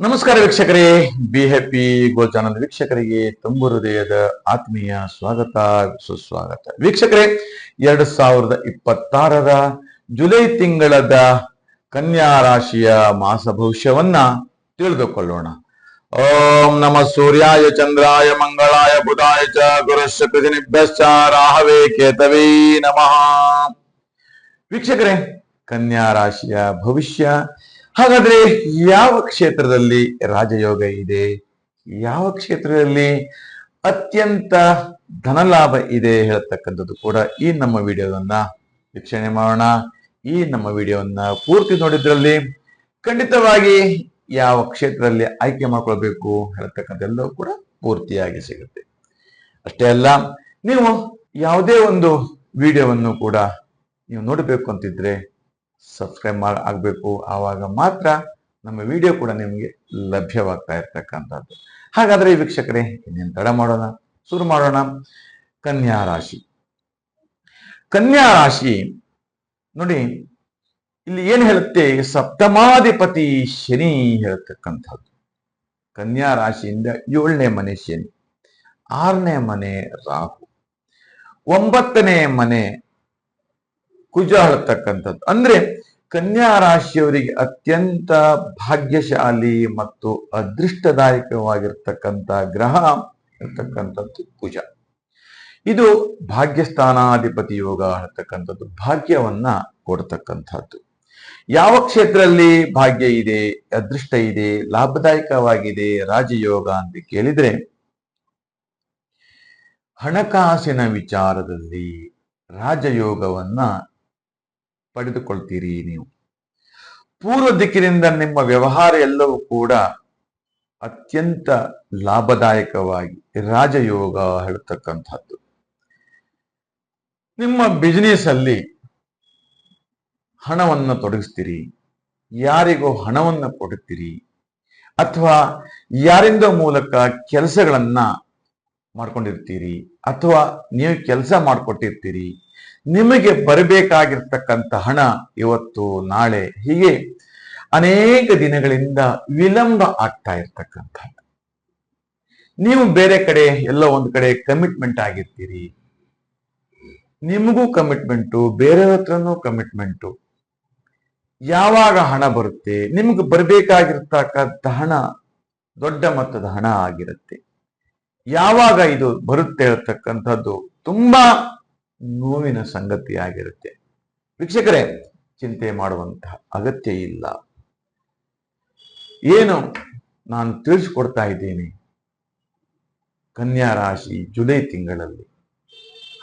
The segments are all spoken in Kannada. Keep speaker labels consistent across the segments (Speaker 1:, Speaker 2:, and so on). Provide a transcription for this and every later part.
Speaker 1: ನಮಸ್ಕಾರ ವೀಕ್ಷಕರೇ, ಬಿ ಹ್ಯಾಪಿ ಗೋಲ್ ಚಾನಲ್ ವೀಕ್ಷಕರಿಗೆ ತುಂಬ ಹೃದಯದ ಆತ್ಮೀಯ ಸ್ವಾಗತ, ಸುಸ್ವಾಗತ. ವೀಕ್ಷಕರೇ, 2026 ಜುಲೈ ತಿಂಗಳದ ಕನ್ಯಾ ರಾಶಿಯ ಮಾಸ ಭವಿಷ್ಯವನ್ನ ತಿಳಿದುಕೊಳ್ಳೋಣ. ಓಂ ನಮ ಸೂರ್ಯಾಯ ಚಂದ್ರಾಯ ಮಂಗಳಾಯ ಬುಧಾಯ ಚ ಗುರುಶ್ಚ ಕೃತಿನಿಭ್ಯಶ್ಚ ರಾಹವೇ ಕೇತವೇ ನಮಃ. ವೀಕ್ಷಕರೇ, ಕನ್ಯಾ ರಾಶಿಯ ಭವಿಷ್ಯ. ಹಾಗಾದ್ರೆ ಯಾವ ಕ್ಷೇತ್ರದಲ್ಲಿ ರಾಜಯೋಗ ಇದೆ, ಯಾವ ಕ್ಷೇತ್ರದಲ್ಲಿ ಅತ್ಯಂತ ಧನಲಾಭ ಇದೆ ಹೇಳ್ತಕ್ಕಂಥದ್ದು ಕೂಡ ಈ ನಮ್ಮ ವಿಡಿಯೋವನ್ನ ವೀಕ್ಷಣೆ ಮಾಡೋಣ. ಈ ನಮ್ಮ ವಿಡಿಯೋವನ್ನ ಪೂರ್ತಿ ನೋಡಿದ್ರಲ್ಲಿ ಖಂಡಿತವಾಗಿ ಯಾವ ಕ್ಷೇತ್ರದಲ್ಲಿ ಆಯ್ಕೆ ಮಾಡ್ಕೊಳ್ಬೇಕು ಹೇಳ್ತಕ್ಕಂಥೆಲ್ಲವೂ ಕೂಡ ಪೂರ್ತಿಯಾಗಿ ಸಿಗುತ್ತೆ. ಅಷ್ಟೇ ಅಲ್ಲ, ನೀವು ಯಾವುದೇ ಒಂದು ವಿಡಿಯೋವನ್ನು ಕೂಡ ನೀವು ನೋಡಬೇಕು ಅಂತಿದ್ರೆ ಸಬ್ಸ್ಕ್ರೈಬ್ ಆಗಬೇಕು. ಆವಾಗ ಮಾತ್ರ ನಮ್ಮ ವಿಡಿಯೋ ಕೂಡ ನಿಮಗೆ ಲಭ್ಯವಾಗ್ತಾ ಇರ್ತಕ್ಕಂಥದ್ದು. ಹಾಗಾದ್ರೆ ವೀಕ್ಷಕರೇ, ಇನ್ನೇನು ತಡ ಮಾಡೋಣ, ಶುರು ಮಾಡೋಣ. ಕನ್ಯಾ ರಾಶಿ. ಕನ್ಯಾ ರಾಶಿ ನೋಡಿ, ಇಲ್ಲಿ ಏನು ಹೇಳುತ್ತೆ, ಸಪ್ತಮಾಧಿಪತಿ ಶನಿ ಹೇಳ್ತಕ್ಕಂಥದ್ದು. ಕನ್ಯಾ ರಾಶಿಯಿಂದ 7ನೇ ಮನೆ ಶನಿ, 6ನೇ ಮನೆ ರಾಹು, 9ನೇ ಮನೆ ಕುಜ ಹೇಳ್ತಕ್ಕಂಥದ್ದು. ಅಂದ್ರೆ ಕನ್ಯಾ ರಾಶಿಯವರಿಗೆ ಅತ್ಯಂತ ಭಾಗ್ಯಶಾಲಿ ಮತ್ತು ಅದೃಷ್ಟದಾಯಕವಾಗಿರ್ತಕ್ಕಂಥ ಗ್ರಹ ಇರ್ತಕ್ಕಂಥದ್ದು ಕುಜ. ಇದು ಭಾಗ್ಯಸ್ಥಾನಾಧಿಪತಿ ಯೋಗ ಹೇಳ್ತಕ್ಕಂಥದ್ದು, ಭಾಗ್ಯವನ್ನ ಕೊಡ್ತಕ್ಕಂಥದ್ದು. ಯಾವ ಕ್ಷೇತ್ರದಲ್ಲಿ ಭಾಗ್ಯ ಇದೆ, ಅದೃಷ್ಟ ಇದೆ, ಲಾಭದಾಯಕವಾಗಿದೆ ರಾಜಯೋಗ ಅಂತ ಕೇಳಿದ್ರೆ, ಹಣಕಾಸಿನ ವಿಚಾರದಲ್ಲಿ ರಾಜಯೋಗವನ್ನ ಪಡೆದುಕೊಳ್ತೀರಿ. ನೀವು ಪೂರ್ವ ದಿಕ್ಕಿನಿಂದ ನಿಮ್ಮ ವ್ಯವಹಾರ ಎಲ್ಲವೂ ಕೂಡ ಅತ್ಯಂತ ಲಾಭದಾಯಕವಾಗಿ ರಾಜಯೋಗ ಹೇಳ್ತಕ್ಕಂಥದ್ದು. ನಿಮ್ಮ ಬಿಸಿನೆಸ್ ಅಲ್ಲಿ ಹಣವನ್ನು ತೊಡಗಿಸ್ತೀರಿ, ಯಾರಿಗೋ ಹಣವನ್ನು ಕೊಡುತ್ತೀರಿ, ಅಥವಾ ಯಾರಿಂದ ಮೂಲಕ ಕೆಲಸಗಳನ್ನ ಮಾಡ್ಕೊಂಡಿರ್ತೀರಿ, ಅಥವಾ ನೀವು ಕೆಲಸ ಮಾಡಿಕೊಟ್ಟಿರ್ತೀರಿ. ನಿಮಗೆ ಬರಬೇಕಾಗಿರ್ತಕ್ಕಂಥ ಹಣ ಇವತ್ತು ನಾಳೆ ಹೀಗೆ ಅನೇಕ ದಿನಗಳಿಂದ ವಿಳಂಬ ಆಗ್ತಾ ಇರ್ತಕ್ಕಂಥ, ನೀವು ಬೇರೆ ಕಡೆ ಎಲ್ಲೋ ಒಂದು ಕಡೆ ಕಮಿಟ್ಮೆಂಟ್ ಆಗಿರ್ತೀರಿ. ನಿಮಗೂ ಕಮಿಟ್ಮೆಂಟು, ಬೇರೆಯವ್ರ ಹತ್ರನೂ ಕಮಿಟ್ಮೆಂಟು. ಯಾವಾಗ ಹಣ ಬರುತ್ತೆ, ನಿಮ್ಗೆ ಬರಬೇಕಾಗಿರ್ತಕ್ಕಂಥ ಹಣ ದೊಡ್ಡ ಮೊತ್ತದ ಹಣ ಆಗಿರುತ್ತೆ. ಯಾವಾಗ ಇದು ಬರುತ್ತೆ ಹೇಳ್ತಕ್ಕಂಥದ್ದು ತುಂಬಾ ನೋವಿನ ಸಂಗತಿ ಆಗಿರುತ್ತೆ. ವೀಕ್ಷಕರೇ, ಚಿಂತೆ ಮಾಡುವಂತಹ ಅಗತ್ಯ ಇಲ್ಲ. ಏನು ನಾನು ತಿಳಿಸ್ಕೊಡ್ತಾ ಇದ್ದೀನಿ, ಕನ್ಯಾ ರಾಶಿ ಜುಲೈ ತಿಂಗಳಲ್ಲಿ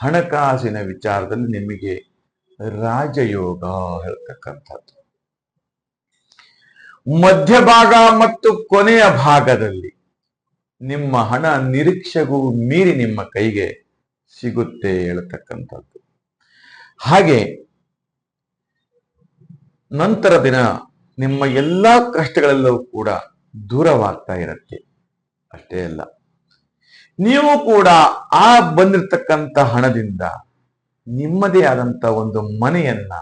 Speaker 1: ಹಣಕಾಸಿನ ವಿಚಾರದಲ್ಲಿ ನಿಮಗೆ ರಾಜಯೋಗ ಹೇಳ್ತಕ್ಕಂಥದ್ದು. ಮಧ್ಯಭಾಗ ಮತ್ತು ಕೊನೆಯ ಭಾಗದಲ್ಲಿ ನಿಮ್ಮ ಹಣ ನಿರೀಕ್ಷೆಗೂ ಮೀರಿ ನಿಮ್ಮ ಕೈಗೆ ಸಿಗುತ್ತೆ ಹೇಳ್ತಕ್ಕಂಥದ್ದು. ಹಾಗೆ ನಂತರ ದಿನ ನಿಮ್ಮ ಎಲ್ಲಾ ಕಷ್ಟಗಳೆಲ್ಲವೂ ಕೂಡ ದೂರವಾಗ್ತಾ ಇರುತ್ತೆ. ಅಷ್ಟೇ ಅಲ್ಲ, ನೀವು ಕೂಡ ಆ ಬಂದಿರತಕ್ಕಂಥ ಹಣದಿಂದ ನಿಮ್ಮದೇ ಆದಂತ ಒಂದು ಮನೆಯನ್ನ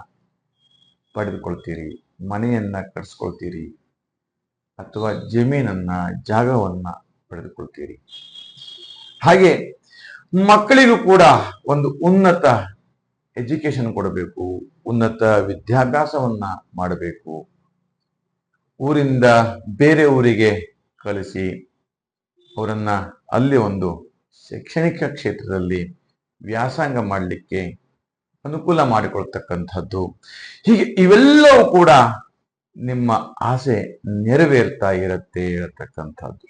Speaker 1: ಪಡೆದುಕೊಳ್ತೀರಿ, ಮನೆಯನ್ನ ಕಟ್ಸ್ಕೊಳ್ತೀರಿ, ಅಥವಾ ಜಮೀನನ್ನ, ಜಾಗವನ್ನ ಪಡೆದುಕೊಳ್ತೀರಿ. ಹಾಗೆ ಮಕ್ಕಳಿಗೂ ಕೂಡ ಒಂದು ಉನ್ನತ ಎಜುಕೇಶನ್ ಕೊಡಬೇಕು, ಉನ್ನತ ವಿದ್ಯಾಭ್ಯಾಸವನ್ನ ಮಾಡಬೇಕು. ಊರಿಂದ ಬೇರೆ ಊರಿಗೆ ಕಳಿಸಿ ಅವರನ್ನ ಅಲ್ಲಿ ಒಂದು ಶೈಕ್ಷಣಿಕ ಕ್ಷೇತ್ರದಲ್ಲಿ ವ್ಯಾಸಂಗ ಮಾಡಲಿಕ್ಕೆ ಅನುಕೂಲ ಮಾಡಿಕೊಳ್ತಕ್ಕಂಥದ್ದು. ಹೀಗೆ ಇವೆಲ್ಲವೂ ಕೂಡ ನಿಮ್ಮ ಆಸೆ ನೆರವೇರ್ತಾ ಇರುತ್ತೆ ಇರತಕ್ಕಂಥದ್ದು.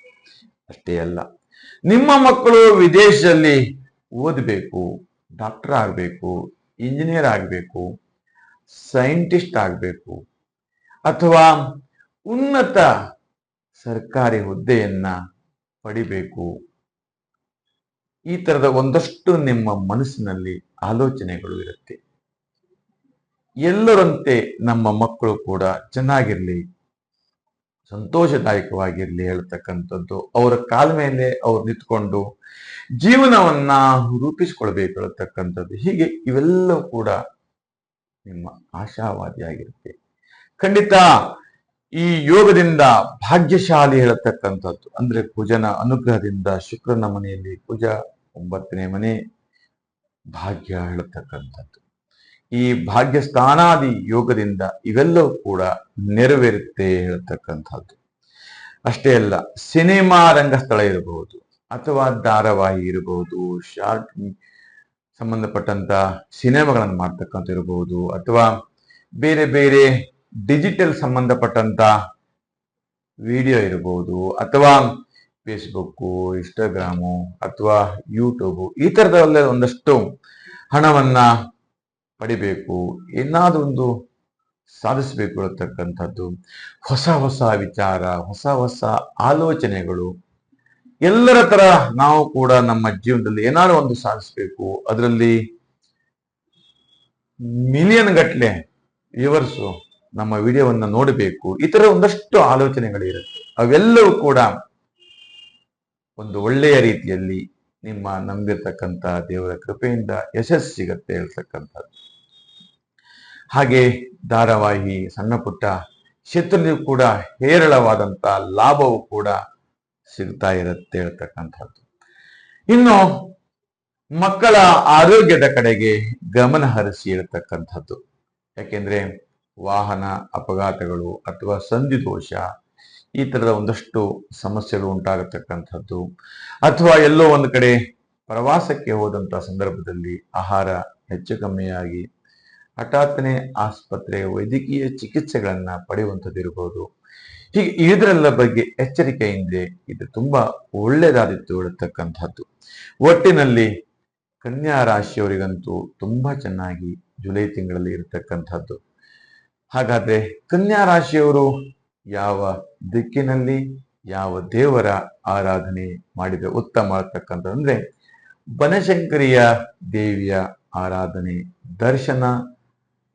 Speaker 1: ಅಷ್ಟೇ ಅಲ್ಲ, ನಿಮ್ಮ ಮಕ್ಕಳು ವಿದೇಶದಲ್ಲಿ ಓದಬೇಕು, ಡಾಕ್ಟರ್ ಆಗಬೇಕು, ಇಂಜಿನಿಯರ್ ಆಗಬೇಕು, ಸೈಂಟಿಸ್ಟ್ ಆಗಬೇಕು, ಅಥವಾ ಉನ್ನತ ಸರ್ಕಾರಿ ಹುದ್ದೆಯನ್ನ ಪಡಿಬೇಕು. ಈ ತರದ ಒಂದಷ್ಟು ನಿಮ್ಮ ಮನಸ್ಸಿನಲ್ಲಿ ಆಲೋಚನೆಗಳು ಇರುತ್ತೆ. ಎಲ್ಲರಂತೆ ನಮ್ಮ ಮಕ್ಕಳು ಕೂಡ ಚೆನ್ನಾಗಿರ್ಲಿ, ಸಂತೋಷದಾಯಕವಾಗಿರ್ಲಿ ಹೇಳ್ತಕ್ಕಂಥದ್ದು, ಅವರ ಕಾಲ ಮೇಲೆ ಅವ್ರು ನಿಂತ್ಕೊಂಡು ಜೀವನವನ್ನ ರೂಪಿಸಿಕೊಳ್ಬೇಕು ಹೇಳ್ತಕ್ಕಂಥದ್ದು. ಹೀಗೆ ಇವೆಲ್ಲವೂ ಕೂಡ ನಿಮ್ಮ ಆಶಾವಾದಿಯಾಗಿರುತ್ತೆ. ಖಂಡಿತ ಈ ಯೋಗದಿಂದ ಭಾಗ್ಯಶಾಲಿ ಹೇಳತಕ್ಕಂಥದ್ದು ಅಂದ್ರೆ ಕುಜನ ಅನುಗ್ರಹದಿಂದ ಶುಕ್ರನ ಮನೆಯಲ್ಲಿ ಕುಜ 9ನೇ ಮನೆ ಭಾಗ್ಯ ಹೇಳತಕ್ಕಂಥದ್ದು. ಈ ಭಾಗ್ಯ ಸ್ಥಾನಾದಿ ಯೋಗದಿಂದ ಇವೆಲ್ಲವೂ ಕೂಡ ನೆರವೇರುತ್ತೆ ಹೇಳತಕ್ಕಂಥದ್ದು. ಅಷ್ಟೇ ಅಲ್ಲ, ಸಿನಿಮಾ ರಂಗಸ್ಥಳ ಇರಬಹುದು ಅಥವಾ ಧಾರಾವಾಹಿ ಇರಬಹುದು, ಶಾರ್ಟ್ ಸಂಬಂಧಪಟ್ಟಂತ ಸಿನಿಮಾಗಳನ್ನು ಮಾಡ್ತಕ್ಕಂಥ ಇರಬಹುದು, ಅಥವಾ ಬೇರೆ ಬೇರೆ ಡಿಜಿಟಲ್ ಸಂಬಂಧಪಟ್ಟಂತ ವಿಡಿಯೋ ಇರಬಹುದು, ಅಥವಾ ಫೇಸ್ಬುಕ್, ಇನ್ಸ್ಟಾಗ್ರಾಮು ಅಥವಾ ಯೂಟ್ಯೂಬ್ ಈ ತರದಲ್ಲ ಒಂದಷ್ಟು ಹಣವನ್ನ ಪಡಿಬೇಕು, ಏನಾದ್ರೂ ಒಂದು ಸಾಧಿಸಬೇಕು ಇರತಕ್ಕಂಥದ್ದು, ಹೊಸ ಹೊಸ ವಿಚಾರ, ಹೊಸ ಹೊಸ ಆಲೋಚನೆಗಳು, ಎಲ್ಲರ ತರ ನಾವು ಕೂಡ ನಮ್ಮ ಜೀವನದಲ್ಲಿ ಏನಾದ್ರು ಒಂದು ಸಾಧಿಸಬೇಕು, ಅದರಲ್ಲಿ ಮಿಲಿಯನ್ ಗಟ್ಟಲೆ ವ್ಯೂವರ್ಸು ನಮ್ಮ ವಿಡಿಯೋವನ್ನ ನೋಡಬೇಕು, ಈ ತರ ಒಂದಷ್ಟು ಆಲೋಚನೆಗಳಿರುತ್ತೆ. ಅವೆಲ್ಲವೂ ಕೂಡ ಒಂದು ಒಳ್ಳೆಯ ರೀತಿಯಲ್ಲಿ ನಿಮ್ಮ ನಂಬಿರ್ತಕ್ಕಂಥ ದೇವರ ಕೃಪೆಯಿಂದ ಯಶಸ್ಸು ಸಿಗತ್ತೆ ಹೇಳ್ತಕ್ಕಂಥದ್ದು. ಹಾಗೆ ಧಾರಾವಾಹಿ, ಸಣ್ಣ ಪುಟ್ಟ ಕ್ಷೇತ್ರದಲ್ಲಿಯೂ ಕೂಡ ಹೇರಳವಾದಂತ ಲಾಭವು ಕೂಡ ಸಿಗ್ತಾ ಇರುತ್ತೆ ಹೇಳ್ತಕ್ಕಂಥದ್ದು. ಇನ್ನು ಮಕ್ಕಳ ಆರೋಗ್ಯದ ಕಡೆಗೆ ಗಮನ ಹರಿಸಿ ಇರತಕ್ಕಂಥದ್ದು. ಯಾಕೆಂದ್ರೆ ವಾಹನ ಅಪಘಾತಗಳು ಅಥವಾ ಸಂಧಿ ದೋಷ ಈ ತರದ ಒಂದಷ್ಟು ಸಮಸ್ಯೆಗಳು ಉಂಟಾಗತಕ್ಕಂಥದ್ದು, ಅಥವಾ ಎಲ್ಲೋ ಒಂದು ಕಡೆ ಪ್ರವಾಸಕ್ಕೆ ಹೋದಂತ ಸಂದರ್ಭದಲ್ಲಿ ಆಹಾರ ಹೆಚ್ಚು ಕಮ್ಮಿಯಾಗಿ ಹಠಾತ್ತನೆ ಆಸ್ಪತ್ರೆ ವೈದ್ಯಕೀಯ ಚಿಕಿತ್ಸೆಗಳನ್ನ ಪಡೆಯುವಂಥದ್ದಿರಬಹುದು. ಹೀಗೆ ಇದರೆಲ್ಲ ಬಗ್ಗೆ ಎಚ್ಚರಿಕೆಯಿಂದ ಇದು ತುಂಬಾ ಒಳ್ಳೆಯದಾದಿತ್ತು ಹೇಳತಕ್ಕಂಥದ್ದು. ಒಟ್ಟಿನಲ್ಲಿ ಕನ್ಯಾ ರಾಶಿಯವರಿಗಂತೂ ತುಂಬಾ ಚೆನ್ನಾಗಿ ಜುಲೈ ತಿಂಗಳಲ್ಲಿ ಇರತಕ್ಕಂಥದ್ದು. ಹಾಗಾದ್ರೆ ಕನ್ಯಾ ರಾಶಿಯವರು ಯಾವ ದಿಕ್ಕಿನಲ್ಲಿ ಯಾವ ದೇವರ ಆರಾಧನೆ ಮಾಡಿದ್ರೆ ಉತ್ತಮ ಆಗ್ತಕ್ಕಂಥದ್ದು ಅಂದ್ರೆ ಬನಶಂಕರಿಯ ದೇವಿಯ ಆರಾಧನೆ, ದರ್ಶನ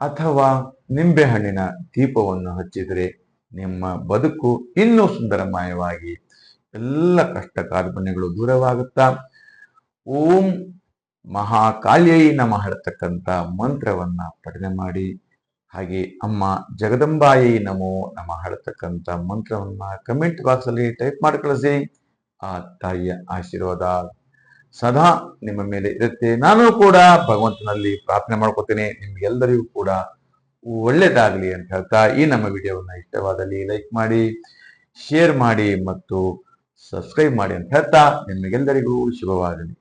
Speaker 1: ಅಥವಾ ನಿಂಬೆಹಣ್ಣಿನ ದೀಪವನ್ನು ಹಚ್ಚಿದರೆ ನಿಮ್ಮ ಬದುಕು ಇನ್ನೂ ಸುಂದರಮಯವಾಗಿ ಎಲ್ಲ ಕಷ್ಟ ಕಾರ್ಪಣ್ಯಗಳು ದೂರವಾಗುತ್ತಾ ಓಂ ಮಹಾಕಾಲ್ಯೈ ನಮಃ ಹೇಳ್ತಕ್ಕಂಥ ಮಂತ್ರವನ್ನ ಪಠನೆ ಮಾಡಿ, ಹಾಗೆ ಅಮ್ಮ ಜಗದಂಬಾಯಿ ನಮೋ ನಮಃ ಹೇಳ್ತಕ್ಕಂಥ ಮಂತ್ರವನ್ನ ಕಮೆಂಟ್ ಬಾಕ್ಸ್ ಅಲ್ಲಿ ಟೈಪ್ ಮಾಡಿ ಕಳಿಸಿ. ಆ ತಾಯಿಯ ಆಶೀರ್ವಾದ ಸದಾ ನಿಮ್ಮ ಮೇಲೆ ಇರುತ್ತೆ. ನಾನು ಕೂಡ ಭಗವಂತನಲ್ಲಿ ಪ್ರಾರ್ಥನೆ ಮಾಡ್ಕೋತೇನೆ ನಿಮ್ಗೆಲ್ಲರಿಗೂ ಕೂಡ ಒಳ್ಳೇದಾಗ್ಲಿ ಅಂತ ಹೇಳ್ತಾ ಈ ನಮ್ಮ ವಿಡಿಯೋವನ್ನ ಇಷ್ಟವಾದಲ್ಲಿ ಲೈಕ್ ಮಾಡಿ, ಶೇರ್ ಮಾಡಿ ಮತ್ತು ಸಬ್ಸ್ಕ್ರೈಬ್ ಮಾಡಿ ಅಂತ ಹೇಳ್ತಾ ನಿಮಗೆಲ್ಲರಿಗೂ ಶುಭವಾಗಲಿ.